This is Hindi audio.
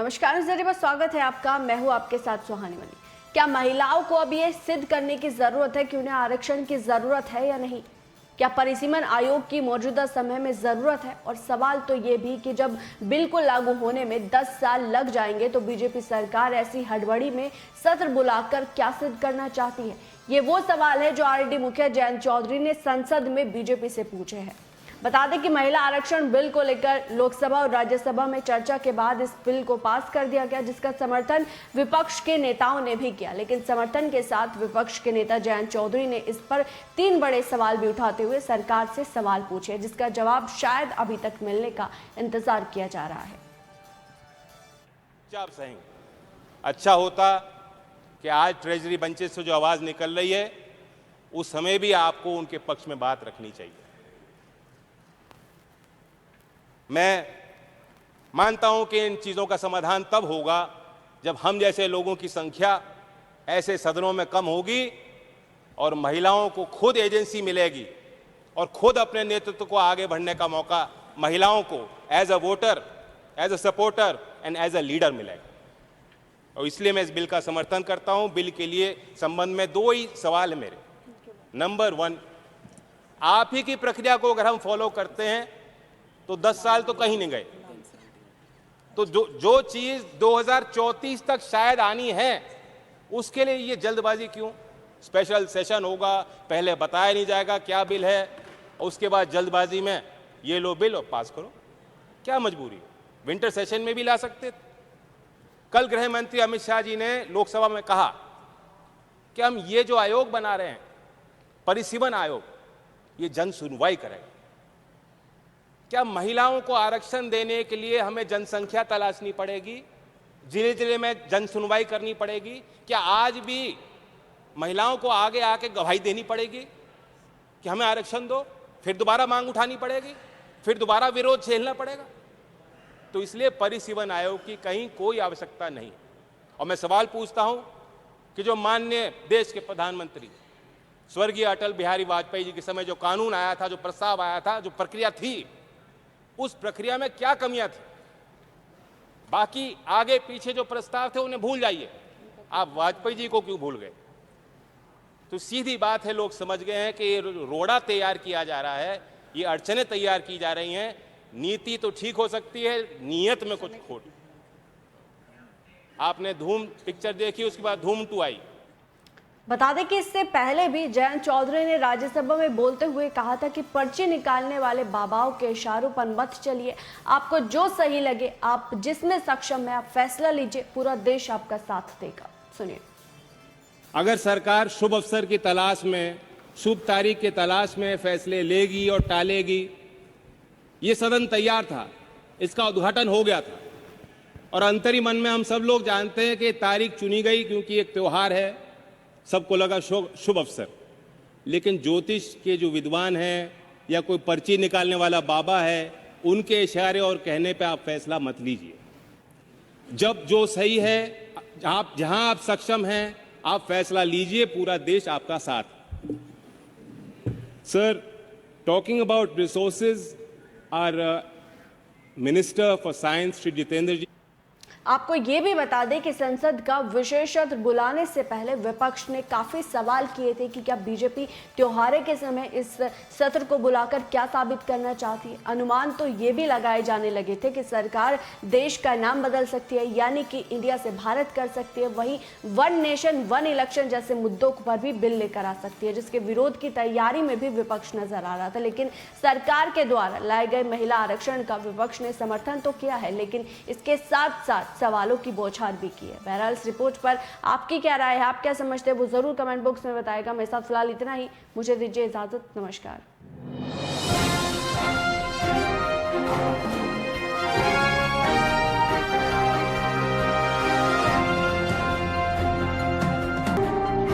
नमस्कार, नजरिए पर स्वागत है आपका। मैं हूं आपके साथ सुहानी वाली। क्या महिलाओं को अब ये सिद्ध करने की जरूरत है कि उन्हें आरक्षण की जरूरत है या नहीं? क्या परिसीमन आयोग की मौजूदा समय में जरूरत है? और सवाल तो ये भी कि जब बिल को लागू होने में 10 साल लग जाएंगे तो बीजेपी सरकार ऐसी हड़बड़ी में सत्र बुलाकर क्या सिद्ध करना चाहती है? ये वो सवाल है जो आरएलडी मुखिया जयंत चौधरी ने संसद में बीजेपी से पूछे हैं। बता दें कि महिला आरक्षण बिल को लेकर लोकसभा और राज्यसभा में चर्चा के बाद इस बिल को पास कर दिया गया, जिसका समर्थन विपक्ष के नेताओं ने भी किया। लेकिन समर्थन के साथ विपक्ष के नेता जयंत चौधरी ने इस पर 3 बड़े सवाल भी उठाते हुए सरकार से सवाल पूछे, जिसका जवाब शायद अभी तक मिलने का इंतजार किया जा रहा है। आप सही अच्छा होता कि आज ट्रेजरी बेंचेस से जो आवाज निकल रही है उस समय भी आपको उनके पक्ष में बात रखनी चाहिए। मैं मानता हूं कि इन चीज़ों का समाधान तब होगा जब हम जैसे लोगों की संख्या ऐसे सदनों में कम होगी और महिलाओं को खुद एजेंसी मिलेगी और खुद अपने नेतृत्व को आगे बढ़ने का मौका महिलाओं को as a voter, as a supporter and as a leader मिलेगा। और इसलिए मैं इस बिल का समर्थन करता हूं। बिल के लिए संबंध में 2 ही सवाल है मेरे। नंबर 1, आप ही की प्रक्रिया को अगर हम फॉलो करते हैं तो 10 साल तो कहीं नहीं गए। तो जो चीज 2034 तक शायद आनी है उसके लिए ये जल्दबाजी क्यों? स्पेशल सेशन होगा, पहले बताया नहीं जाएगा क्या बिल है और उसके बाद जल्दबाजी में ये लो बिल और पास करो। क्या मजबूरी? विंटर सेशन में भी ला सकते थे। कल गृह मंत्री अमित शाह जी ने लोकसभा में कहा कि हम ये जो आयोग बना रहे हैं, परिसीमन आयोग, ये जन सुनवाई करेगा। क्या महिलाओं को आरक्षण देने के लिए हमें जनसंख्या तलाशनी पड़ेगी? जिले जिले में जन सुनवाई करनी पड़ेगी? क्या आज भी महिलाओं को आगे आके गवाही देनी पड़ेगी कि हमें आरक्षण दो? फिर दोबारा मांग उठानी पड़ेगी, फिर दोबारा विरोध झेलना पड़ेगा? तो इसलिए परिसीमन आयोग की कहीं कोई आवश्यकता नहीं। और मैं सवाल पूछता हूं कि जो माननीय देश के प्रधानमंत्री स्वर्गीय अटल बिहारी वाजपेयी जी के समय जो कानून आया था, जो प्रस्ताव आया था, जो प्रक्रिया थी, उस प्रक्रिया में क्या कमियां थी? बाकी आगे पीछे जो प्रस्ताव थे उन्हें भूल जाइए, आप वाजपेयी जी को क्यों भूल गए? तो सीधी बात है, लोग समझ गए हैं कि ये रोड़ा तैयार किया जा रहा है, ये अड़चनें तैयार की जा रही हैं। नीति तो ठीक हो सकती है, नीयत में कुछ खोट। आपने धूम पिक्चर देखी, उसके बाद धूम 2 आई। बता दें कि इससे पहले भी जयंत चौधरी ने राज्यसभा में बोलते हुए कहा था कि पर्ची निकालने वाले बाबाओं के इशारों पर मत चलिए, आपको जो सही लगे, आप जिसमें सक्षम है, आप फैसला लीजिए, पूरा देश आपका साथ देगा। सुनिए। अगर सरकार शुभ अवसर की तलाश में, शुभ तारीख की तलाश में फैसले लेगी और टालेगी, ये सदन तैयार था, इसका उद्घाटन हो गया था और अंतरी मन में हम सब लोग जानते हैं कि तारीख चुनी गई क्योंकि एक त्योहार है, सबको लगा शुभ अवसर। लेकिन ज्योतिष के जो विद्वान हैं या कोई पर्ची निकालने वाला बाबा है, उनके इशारे और कहने पे आप फैसला मत लीजिए। जब जो सही है, आप जहां आप सक्षम हैं, आप फैसला लीजिए, पूरा देश आपका साथ। Sir, talking about resources, our minister for science Shri Jitendra ji. आपको ये भी बता दें कि संसद का विशेष सत्र बुलाने से पहले विपक्ष ने काफी सवाल किए थे कि क्या बीजेपी त्योहारों के समय इस सत्र को बुलाकर क्या साबित करना चाहती है। अनुमान तो ये भी लगाए जाने लगे थे कि सरकार देश का नाम बदल सकती है, यानी कि इंडिया से भारत कर सकती है, वहीं 1 नेशन 1 इलेक्शन जैसे मुद्दों पर भी बिल लेकर आ सकती है, जिसके विरोध की तैयारी में भी विपक्ष नजर आ रहा था। लेकिन सरकार के द्वारा लाए गए महिला आरक्षण का विपक्ष ने समर्थन तो किया है, लेकिन इसके साथ साथ सवालों की बौछार भी की है। बहरहाल इस रिपोर्ट पर आपकी क्या राय है, आप क्या समझते हैं, वो जरूर कमेंट बॉक्स में बताएगा। मेरे साथ फिलहाल इतना ही, मुझे दीजिए इजाजत। नमस्कार।